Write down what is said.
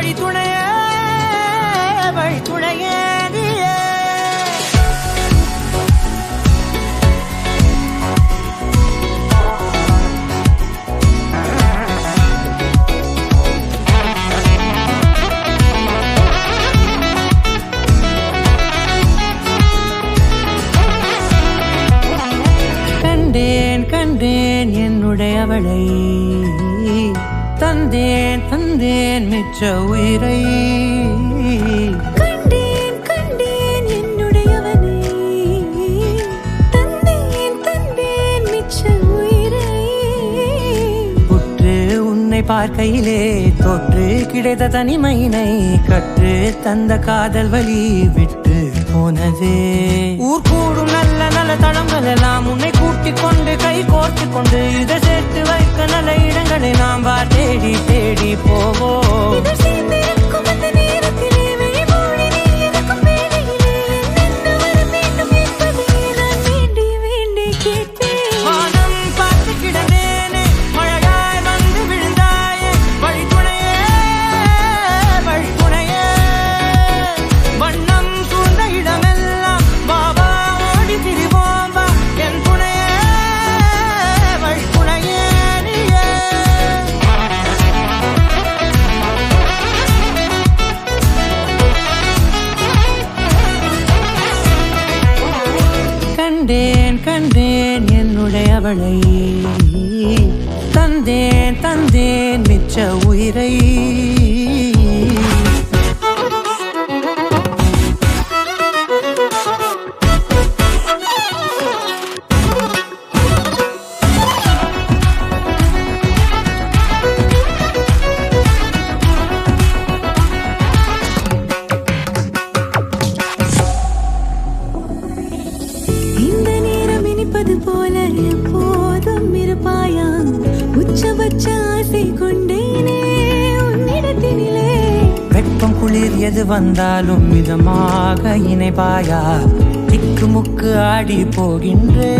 வழித்துணையே வழித்துணையே கண்டேன் கண்டேன் என்னுடையவளை தந்தேன் தந்தேன் மிச்ச உயிரை கண்டேன் கண்டேன் என்னுடையவனை தந்தேன் தந்தேன் மிச்ச உயிரை உற்று உன்னை பார்க்கையிலே தொற்று கிடைத்த தனிமையினை கற்று தந்த காதல் வழி விட்டு போனதே ஊர் கூடும் நல்ல நல்ல தளங்கள் எல்லாம் உன்னை கூட்டிக் கொண்டு கை கோர்த்து கொண்டு இதை சேர்த்து வைக்க நல்ல இடங்களை நாம் வா தேடி தேடி போவோம் கண்டேன் கண்டேன் என்னுடையவளை தந்தேன் தந்தேன் மிச்ச உயிரை போல எப்போதும் இருப்பாயா உச்சபட்ச ஆசை கொண்டேனே உன்னிடத்தினிலே வெப்பம் குளிர் எது வந்தாலும் மிதமாக இணைப்பாயா திக்கு முக்கு ஆடி போகின்றே